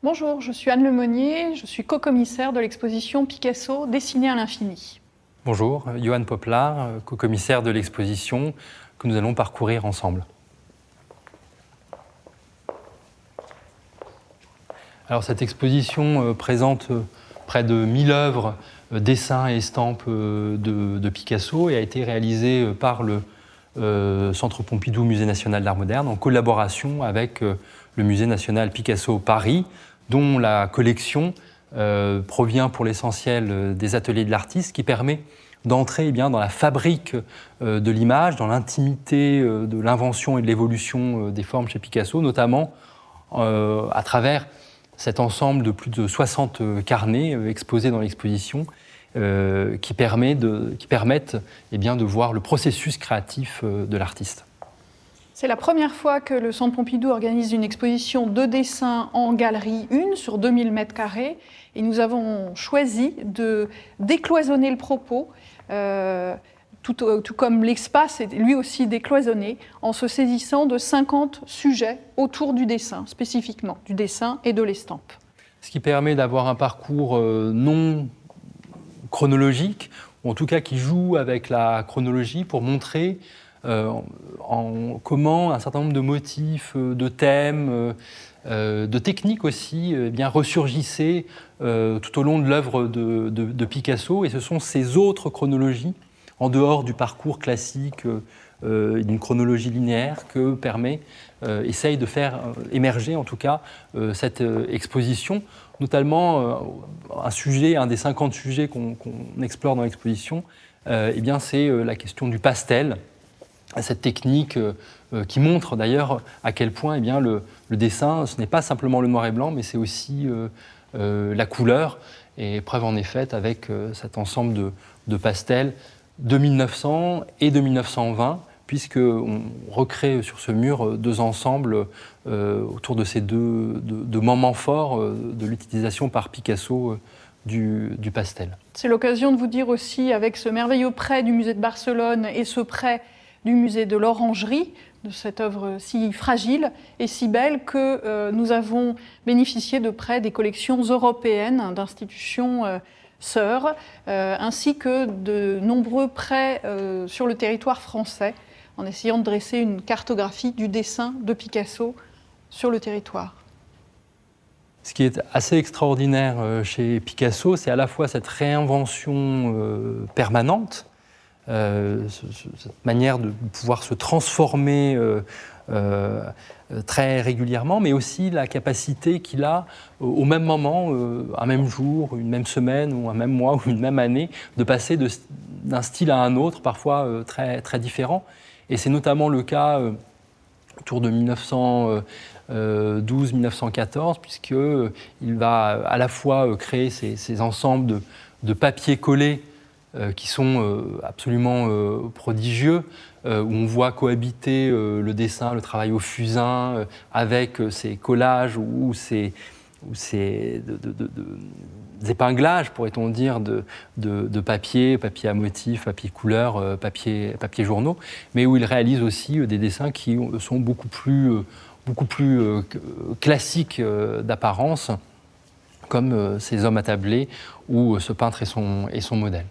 Bonjour, je suis Anne Lemonnier, je suis co-commissaire de l'exposition Picasso Dessiné à l'infini. Bonjour, Johan Poplar, co-commissaire de l'exposition que nous allons parcourir ensemble. Alors cette exposition présente près de 1000 œuvres, dessins et estampes de Picasso et a été réalisée par le Centre Pompidou Musée national d'art moderne en collaboration avec le Musée national Picasso Paris, dont la collection provient pour l'essentiel des ateliers de l'artiste, qui permet d'entrer dans la fabrique de l'image, dans l'intimité de l'invention et de l'évolution des formes chez Picasso, notamment à travers cet ensemble de plus de 60 carnets exposés dans l'exposition qui permettent de voir le processus créatif de l'artiste. C'est la première fois que le Centre Pompidou organise une exposition de dessins en galerie 1 sur 2000 m² et nous avons choisi de décloisonner le propos, tout comme l'espace est lui aussi décloisonné, en se saisissant de 50 sujets autour du dessin, spécifiquement du dessin et de l'estampe. Ce qui permet d'avoir un parcours non chronologique, ou en tout cas qui joue avec la chronologie pour montrer comment un certain nombre de motifs, de thèmes, de techniques aussi ressurgissaient tout au long de l'œuvre de Picasso. Et ce sont ces autres chronologies, en dehors du parcours classique d'une chronologie linéaire, que essaye de faire émerger en tout cas cette exposition, notamment un des 50 sujets qu'on explore dans l'exposition, c'est la question du pastel, cette technique qui montre d'ailleurs à quel point le dessin, ce n'est pas simplement le noir et blanc, mais c'est aussi la couleur, et preuve en est faite avec cet ensemble de pastels de 1900 et de 1920, puisqu'on recrée sur ce mur deux ensembles autour de ces deux moments forts de l'utilisation par Picasso du pastel. C'est l'occasion de vous dire aussi, avec ce merveilleux prêt du musée de Barcelone et ce prêt du musée de l'Orangerie, de cette œuvre si fragile et si belle, que nous avons bénéficié de prêts des collections européennes d'institutions sœurs, ainsi que de nombreux prêts sur le territoire français, en essayant de dresser une cartographie du dessin de Picasso sur le territoire. Ce qui est assez extraordinaire chez Picasso, c'est à la fois cette réinvention permanente, cette manière de pouvoir se transformer très régulièrement, mais aussi la capacité qu'il a au même moment, un même jour, une même semaine, ou un même mois, ou une même année, de passer d'un style à un autre, parfois très, très différent. Et c'est notamment le cas autour de 1912-1914, puisqu'il va à la fois créer ces ensembles de papier collé qui sont absolument prodigieux, où on voit cohabiter le dessin, le travail au fusain, avec ces collages ou ces épinglages, pourrait-on dire, de papier à motifs, papier couleur, papier journaux, mais où il réalise aussi des dessins qui sont beaucoup plus classiques d'apparence, comme ces hommes attablés ou ce peintre et son modèle.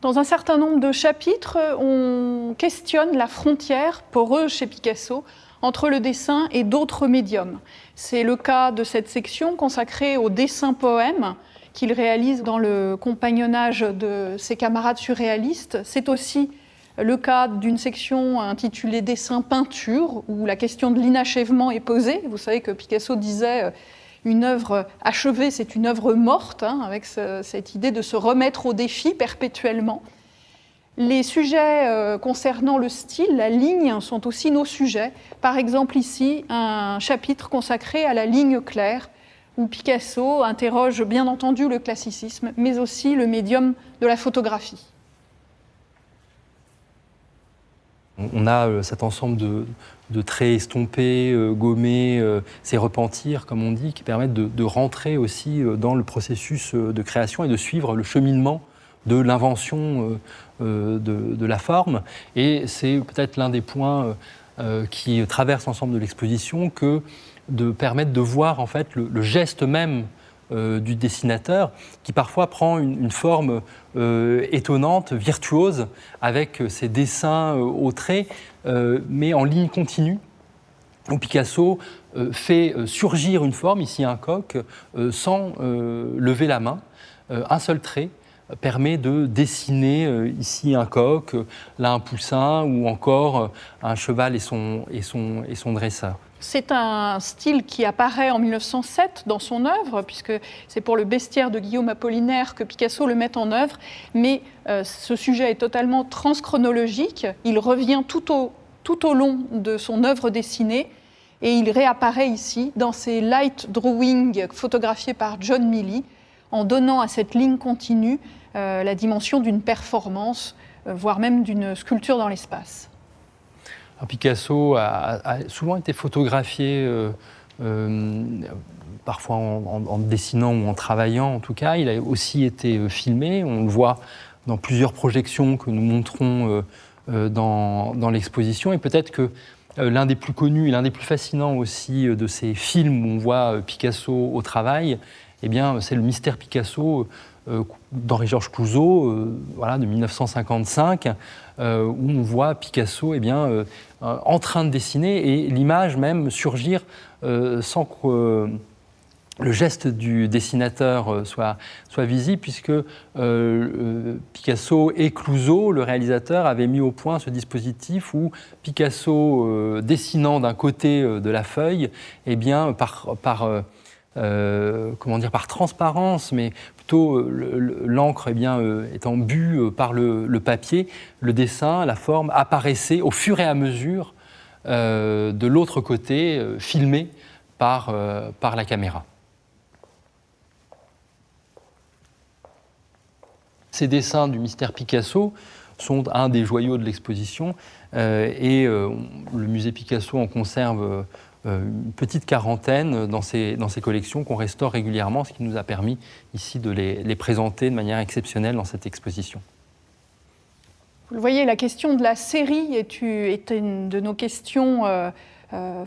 Dans un certain nombre de chapitres, on questionne la frontière poreuse chez Picasso entre le dessin et d'autres médiums. C'est le cas de cette section consacrée au dessin-poème qu'il réalise dans le compagnonnage de ses camarades surréalistes. C'est aussi le cas d'une section intitulée Dessin-peinture, où la question de l'inachèvement est posée. Vous savez que Picasso disait une œuvre achevée, c'est une œuvre morte, avec cette idée de se remettre au défi perpétuellement. Les sujets concernant le style, la ligne, sont aussi nos sujets. Par exemple, ici, un chapitre consacré à la ligne claire, où Picasso interroge bien entendu le classicisme, mais aussi le médium de la photographie. On a cet ensemble de traits estompés, gommés, ces repentirs, comme on dit, qui permettent de rentrer aussi dans le processus de création et de suivre le cheminement de l'invention de la forme. Et c'est peut-être l'un des points qui traverse l'ensemble de l'exposition, que de permettre de voir en fait le geste même du dessinateur, qui parfois prend une forme étonnante, virtuose, avec ses dessins au trait, mais en ligne continue, où Picasso fait surgir une forme, ici un coq, sans lever la main. Un seul trait permet de dessiner ici un coq, là un poussin, ou encore un cheval et son dresseur. C'est un style qui apparaît en 1907 dans son œuvre, puisque c'est pour le bestiaire de Guillaume Apollinaire que Picasso le met en œuvre, mais ce sujet est totalement transchronologique, il revient tout au long de son œuvre dessinée, et il réapparaît ici dans ses light drawings photographiés par John Milley, en donnant à cette ligne continue la dimension d'une performance, voire même d'une sculpture dans l'espace. Picasso a souvent été photographié, parfois en dessinant ou en travaillant en tout cas. Il a aussi été filmé, on le voit dans plusieurs projections que nous montrons dans l'exposition. Et peut-être que l'un des plus connus et l'un des plus fascinants aussi de ces films où on voit Picasso au travail, eh bien, c'est le Mystère Picasso d'Henri-Georges Clouzot, de 1955, où on voit Picasso en train de dessiner et l'image même surgir sans que le geste du dessinateur soit visible, puisque Picasso et Clouzot, le réalisateur, avaient mis au point ce dispositif où Picasso, dessinant d'un côté de la feuille, par transparence, mais plutôt l'encre étant bue par le papier, le dessin, la forme apparaissait au fur et à mesure de l'autre côté, filmé par la caméra. Ces dessins du Mystère Picasso sont un des joyaux de l'exposition et le musée Picasso en conserve une petite quarantaine dans ses collections qu'on restaure régulièrement, ce qui nous a permis ici de les présenter de manière exceptionnelle dans cette exposition. Vous le voyez, la question de la série est une de nos questions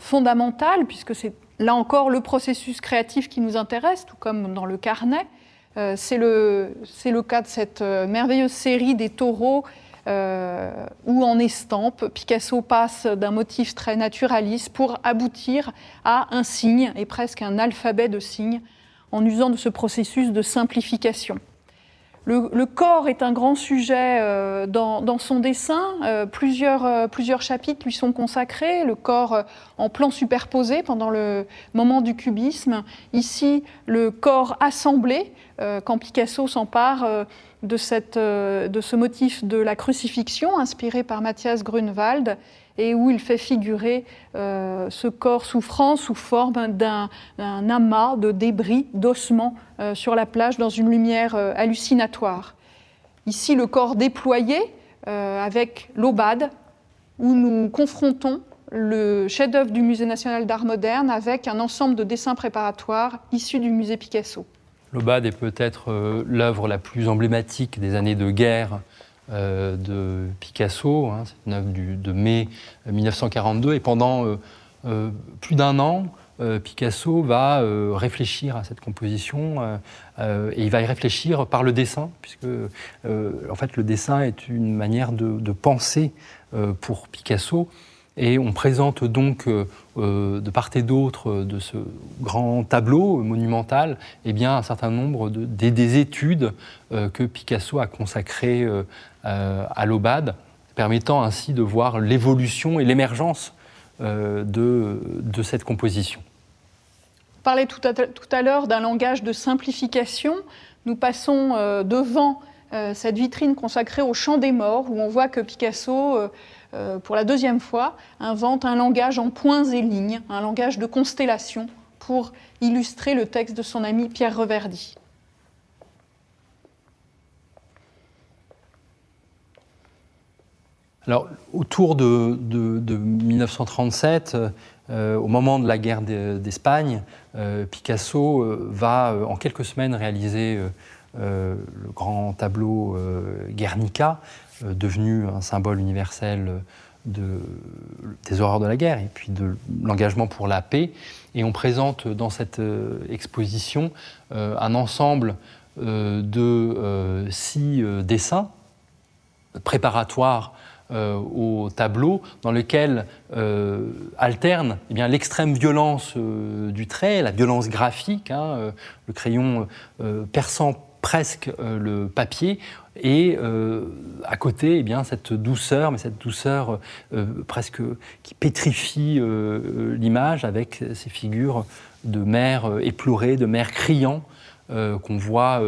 fondamentales, puisque c'est là encore le processus créatif qui nous intéresse, tout comme dans le carnet. C'est le cas de cette merveilleuse série des taureaux où en estampe, Picasso passe d'un motif très naturaliste pour aboutir à un signe, et presque un alphabet de signes, en usant de ce processus de simplification. Le corps est un grand sujet dans son dessin. Plusieurs chapitres lui sont consacrés. Le corps en plan superposé pendant le moment du cubisme. Ici, le corps assemblé, quand Picasso s'empare de ce motif de la crucifixion, inspiré par Matthias Grunewald, et où il fait figurer ce corps souffrant sous forme d'un amas de débris, d'ossements sur la plage dans une lumière hallucinatoire. Ici, le corps déployé avec l'aubade, où nous confrontons le chef-d'œuvre du Musée national d'art moderne avec un ensemble de dessins préparatoires issus du musée Picasso. L'aubade est peut-être l'œuvre la plus emblématique des années de guerre de Picasso. C'est une œuvre de mai 1942. Et pendant plus d'un an, Picasso va réfléchir à cette composition et il va y réfléchir par le dessin, puisque en fait, le dessin est une manière de penser pour Picasso. Et on présente donc de part et d'autre de ce grand tableau monumental un certain nombre des études que Picasso a consacrées à l'aubade, permettant ainsi de voir l'évolution et l'émergence de cette composition. On parlait tout à l'heure d'un langage de simplification. Nous passons devant cette vitrine consacrée au Chant des Morts, où on voit que Picasso, pour la deuxième fois, invente un langage en points et lignes, un langage de constellation, pour illustrer le texte de son ami Pierre Reverdy. Alors, autour de 1937, au moment de la guerre d'Espagne, Picasso va en quelques semaines réaliser le grand tableau Guernica, devenu un symbole universel des horreurs de la guerre et puis de l'engagement pour la paix. Et on présente dans cette exposition un ensemble de 6 dessins préparatoires au tableau, dans lequel alterne l'extrême violence du trait, la violence graphique, le crayon perçant presque le papier, et à côté, cette douceur, mais cette douceur presque qui pétrifie l'image, avec ces figures de mères éplorées, de mères criant, qu'on voit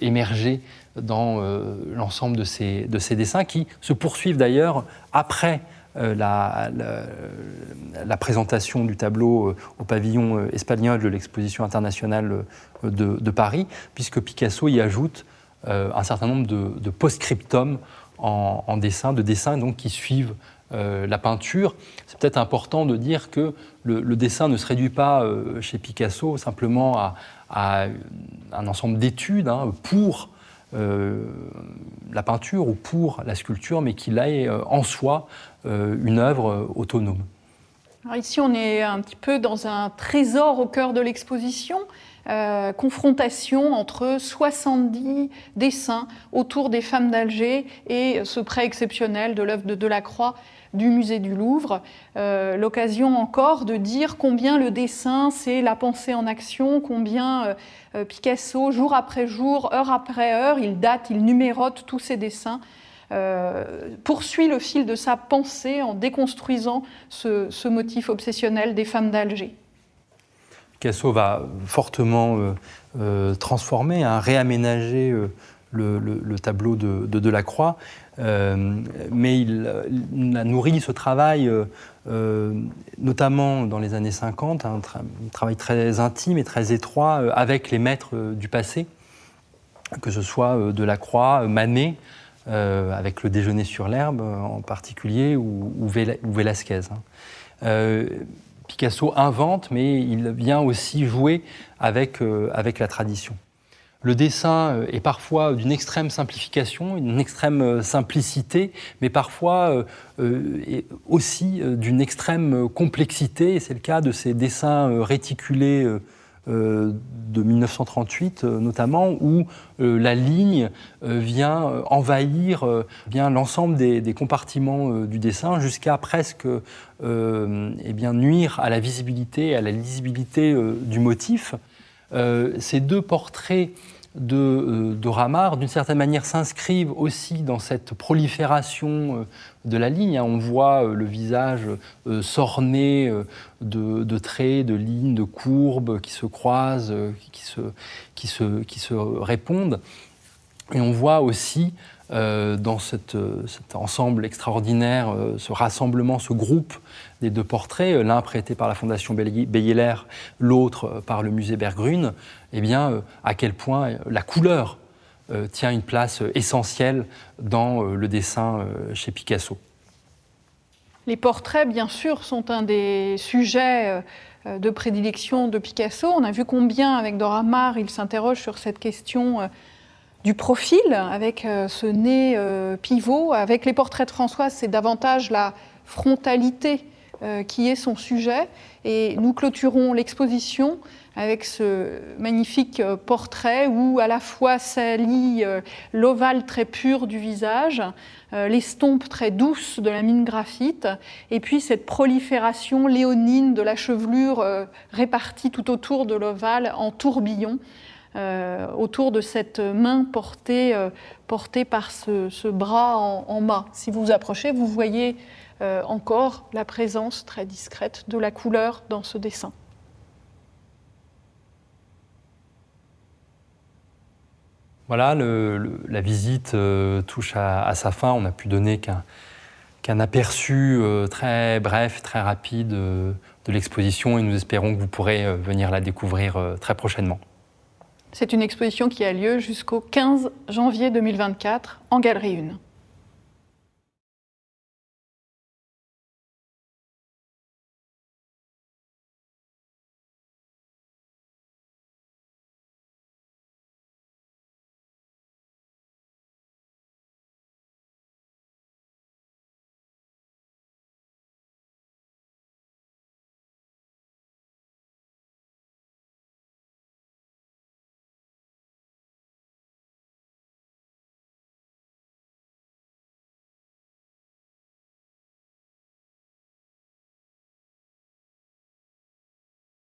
émerger dans l'ensemble de ces dessins, qui se poursuivent d'ailleurs après la présentation du tableau au pavillon espagnol de l'exposition internationale de Paris, puisque Picasso y ajoute un certain nombre de post-scriptum en dessin, de dessins donc, qui suivent la peinture. C'est peut-être important de dire que le dessin ne se réduit pas chez Picasso simplement à un ensemble d'études pour la peinture ou pour la sculpture, mais qu'il est en soi une œuvre autonome. Alors ici, on est un petit peu dans un trésor au cœur de l'exposition, confrontation entre 70 dessins autour des femmes d'Alger et ce prêt exceptionnel de l'œuvre de Delacroix du musée du Louvre. L'occasion encore de dire combien le dessin, c'est la pensée en action, combien Picasso, jour après jour, heure après heure, il date, il numérote tous ses dessins, poursuit le fil de sa pensée en déconstruisant ce motif obsessionnel des femmes d'Alger. Picasso va fortement transformer, réaménager le tableau de Delacroix, mais il a nourri ce travail, notamment dans les années 50, un travail très intime et très étroit avec les maîtres du passé, que ce soit Delacroix, Manet, avec le déjeuner sur l'herbe en particulier, ou Velázquez. Picasso invente, mais il vient aussi jouer avec la tradition. Le dessin est parfois d'une extrême simplification, d'une extrême simplicité, mais parfois aussi d'une extrême complexité. Et c'est le cas de ces dessins réticulés de 1938 notamment, où la ligne vient envahir l'ensemble des compartiments du dessin, jusqu'à presque nuire à la visibilité, à la lisibilité du motif. Ces 2 portraits de Ramar, d'une certaine manière, s'inscrivent aussi dans cette prolifération de la ligne. On voit le visage s'orner de traits, de lignes, de courbes qui se croisent, qui se répondent. Et on voit aussi dans cet ensemble extraordinaire, ce rassemblement, ce groupe des 2 portraits, l'un prêté par la Fondation Beyeler, l'autre par le musée Berggruen, à quel point la couleur tient une place essentielle dans le dessin chez Picasso. Les portraits, bien sûr, sont un des sujets de prédilection de Picasso. On a vu combien, avec Dora Maar, il s'interroge sur cette question du profil, avec ce nez pivot. Avec les portraits de Françoise, c'est davantage la frontalité qui est son sujet. Et nous clôturons l'exposition avec ce magnifique portrait où à la fois s'allie l'ovale très pur du visage, l'estompe très douce de la mine graphite, et puis cette prolifération léonine de la chevelure répartie tout autour de l'ovale en tourbillon, autour de cette main portée par ce bras en mât. Si vous vous approchez, vous voyez encore la présence très discrète de la couleur dans ce dessin. Voilà, la visite touche à sa fin. On n'a pu donner qu'un aperçu très bref, très rapide de l'exposition, et nous espérons que vous pourrez venir la découvrir très prochainement. C'est une exposition qui a lieu jusqu'au 15 janvier 2024 en Galerie 1.